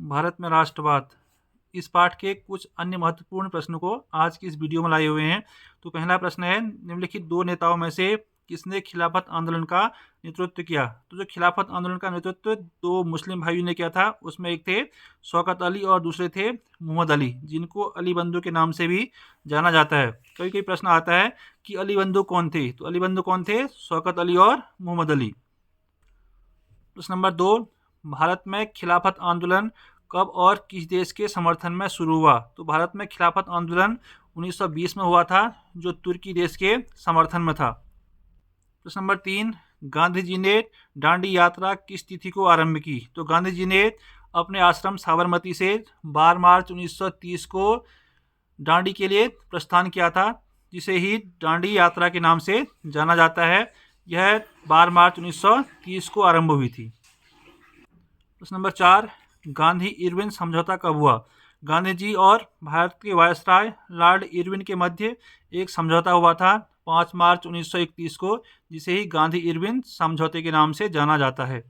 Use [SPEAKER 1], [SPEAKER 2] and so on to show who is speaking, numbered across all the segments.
[SPEAKER 1] भारत में राष्ट्रवाद। इस पाठ के कुछ अन्य महत्वपूर्ण प्रश्नों को आज की इस वीडियो में लाए हुए हैं। तो पहला प्रश्न है, निम्नलिखित दो नेताओं में से किसने खिलाफत आंदोलन का नेतृत्व किया? तो जो खिलाफत आंदोलन का नेतृत्व दो मुस्लिम भाइयों ने किया था, उसमें एक थे शौकत अली और दूसरे थे मोहम्मद अली, जिनको अली बंधु के नाम से भी जाना जाता है। कभी कभी प्रश्न आता है कि अली बंधु कौन थे? तो अली बंधु कौन थे? शौकत अली और मोहम्मद अली। प्रश्न नंबर 2, भारत में खिलाफत आंदोलन कब और किस देश के समर्थन में शुरू हुआ? तो भारत में खिलाफत आंदोलन 1920 में हुआ था, जो तुर्की देश के समर्थन में था। प्रश्न नंबर 3, गांधी जी ने दांडी यात्रा किस तिथि को आरंभ की? तो गांधी जी ने अपने आश्रम साबरमती से 12 मार्च 1930 को दांडी के लिए प्रस्थान किया था, जिसे ही दांडी यात्रा के नाम से जाना जाता है। यह 12 मार्च 1930 को आरंभ हुई थी। प्रश्न नंबर 4, गांधी इरविन समझौता कब हुआ? गांधी जी और भारत के वायसराय लॉर्ड इरविन के मध्य एक समझौता हुआ था 5 मार्च 1931 को, जिसे ही गांधी इरविन समझौते के नाम से जाना जाता है।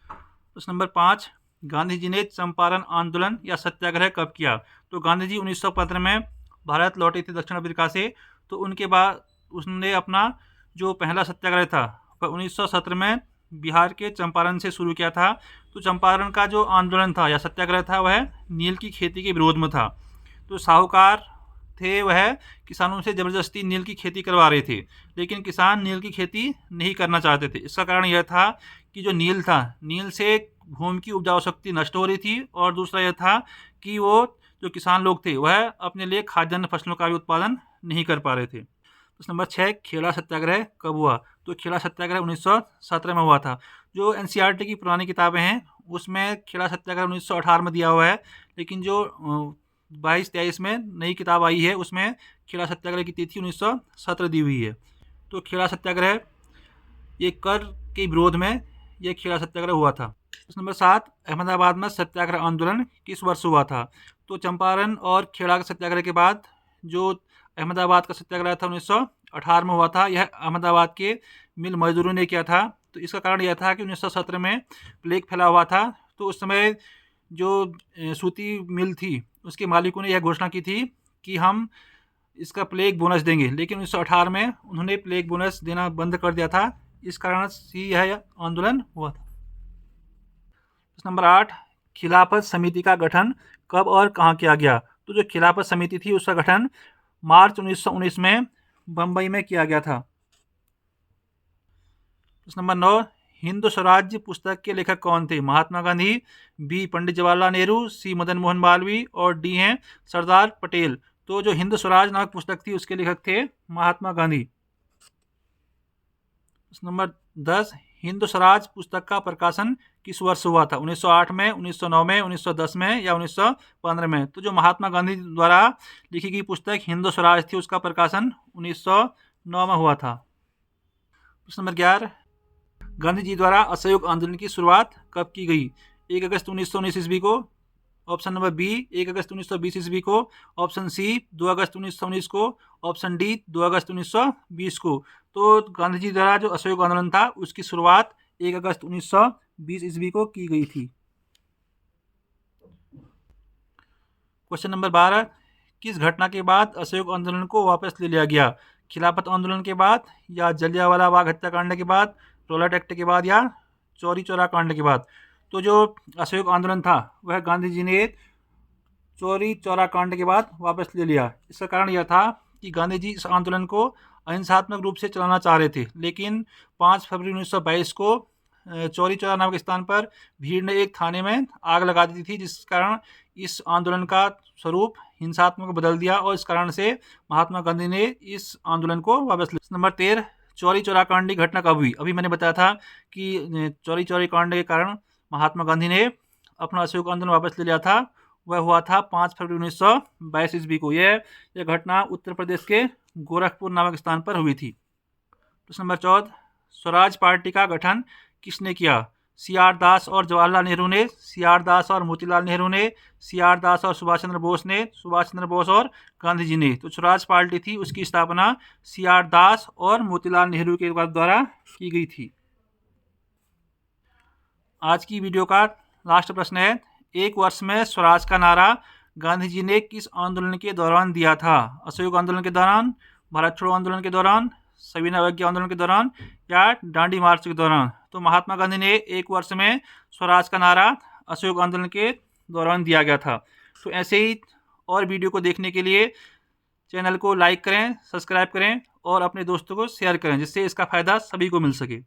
[SPEAKER 1] प्रश्न नंबर 5, गांधी जी ने चंपारण आंदोलन या सत्याग्रह कब किया? तो गांधी जी 1915 में भारत लौटे थे दक्षिण अफ्रीका से, तो उनके बाद उसने अपना जो पहला सत्याग्रह था 1917 में बिहार के चंपारण से शुरू किया था। तो चंपारण का जो आंदोलन था या सत्याग्रह था, वह नील की खेती के विरोध में था। तो साहूकार थे, वह किसानों से ज़बरदस्ती नील की खेती करवा रहे थे, लेकिन किसान नील की खेती नहीं करना चाहते थे। इसका कारण यह था कि जो नील था, नील से भूमि की उपजाऊ शक्ति नष्ट हो रही थी, और दूसरा यह था कि वो जो किसान लोग थे, वह अपने लिए खाद्यान्न फसलों का भी उत्पादन नहीं कर पा रहे थे। प्रश्न नंबर 6, खेड़ा सत्याग्रह कब हुआ? तो खेड़ा सत्याग्रह 1917 में हुआ था। जो एनसीईआरटी की पुरानी किताबें हैं, उसमें खेड़ा सत्याग्रह 1918 में दिया हुआ है, लेकिन जो 22-23 में नई किताब आई है, उसमें खेड़ा सत्याग्रह की तिथि 1917 दी हुई है। तो खेड़ा सत्याग्रह ये कर के विरोध में यह खेड़ा सत्याग्रह हुआ था। प्रश्न नंबर 7, अहमदाबाद में सत्याग्रह आंदोलन किस वर्ष हुआ था? तो चंपारण और खेड़ा के सत्याग्रह के बाद जो अहमदाबाद का सत्याग्रह था 1918 में हुआ था। यह अहमदाबाद के मिल मजदूरों ने किया था। तो इसका कारण यह था कि 1917 में प्लेग फैला हुआ था। तो उस समय जो सूती मिल थी, उसके मालिकों ने यह घोषणा की थी कि हम इसका प्लेग बोनस देंगे, लेकिन 1918 में उन्होंने प्लेग बोनस देना बंद कर दिया था। इस कारण से यह आंदोलन हुआ था। प्रश्न नंबर 8, खिलाफत समिति का गठन कब और कहाँ किया गया? तो जो खिलाफत समिति थी, उसका गठन मार्च 1919 में बम्बई में किया गया था। प्रश्न नंबर 9, हिंद स्वराज्य पुस्तक के लेखक कौन थे? महात्मा गांधी, बी पंडित जवाहरलाल नेहरू, सी मदन मोहन मालवीय, और डी हैं सरदार पटेल। तो जो हिंद स्वराज नामक पुस्तक थी, उसके लेखक थे महात्मा गांधी। प्रश्न नंबर 10, हिंद स्वराज पुस्तक का प्रकाशन किस वर्ष हुआ था? 1908 में, 1909 में, 1910 में, या 1915 में? तो जो महात्मा गांधी द्वारा लिखी गई पुस्तक हिंद स्वराज थी, उसका प्रकाशन 1909 में हुआ था। प्रश्न नंबर 11, गांधी जी द्वारा असहयोग आंदोलन की शुरुआत कब की गई? 1 अगस्त 1919 ईस्वी को, ऑप्शन नंबर बी 1 अगस्त 1920 ईस्वी को, ऑप्शन सी 2 अगस्त 1919 को, ऑप्शन डी 2 अगस्त 1920 को। तो गांधी जी द्वारा जो असहयोग आंदोलन था, उसकी शुरुआत 1 अगस्त 1920 ईस्वी को की गई थी। क्वेश्चन नंबर 12, किस घटना के बाद असहयोग आंदोलन को वापस ले लिया गया? खिलाफत आंदोलन के बाद, या जलियांवाला बाग हत्याकांड के बाद, रॉलेट एक्ट के बाद, या चौरी चौरा कांड के बाद? तो जो असहयोग आंदोलन था, वह गांधी जी ने चौरी चौरा कांड के बाद वापस ले लिया। इसका कारण यह था कि गांधी जी इस आंदोलन को अहिंसात्मक रूप से चलाना चाह रहे थे, लेकिन 5 फरवरी 1922 को चौरी चौरा नामक स्थान पर भीड़ ने एक थाने में आग लगा दी थी, जिस कारण इस आंदोलन का स्वरूप हिंसात्मक बदल दिया, और इस कारण से महात्मा गांधी ने इस आंदोलन को वापस लिया। नंबर 13, चौरी चौरा कांड की घटना कब हुई? अभी मैंने बताया था कि चौरी चौरी कांड के कारण महात्मा गांधी ने अपना असहयोग आंदोलन वापस ले लिया था। वह हुआ था 5 फरवरी 1922 ईस्वी को। यह घटना उत्तर प्रदेश के गोरखपुर नामक स्थान पर हुई थी। प्रश्न नंबर 14, स्वराज पार्टी का गठन किसने किया? सी आर दास और जवाहरलाल नेहरू ने, सी आर दास और मोतीलाल नेहरू ने, सी आर दास और सुभाष चंद्र बोस ने, सुभाष चंद्र बोस और गांधी जी ने। तो स्वराज पार्टी थी, उसकी स्थापना सी आर दास और मोतीलाल नेहरू के द्वारा की गई थी। आज की वीडियो का लास्ट प्रश्न है, एक वर्ष में स्वराज का नारा गांधी जी ने किस आंदोलन के दौरान दिया था? असहयोग आंदोलन के दौरान, भारत छोड़ो आंदोलन के दौरान, सविनय अवज्ञा आंदोलन के दौरान या दांडी मार्च के दौरान? तो महात्मा गांधी ने एक वर्ष में स्वराज का नारा असहयोग आंदोलन के दौरान दिया गया था। तो ऐसे ही और वीडियो को देखने के लिए चैनल को लाइक करें, सब्सक्राइब करें और अपने दोस्तों को शेयर करें, जिससे इसका फ़ायदा सभी को मिल सके।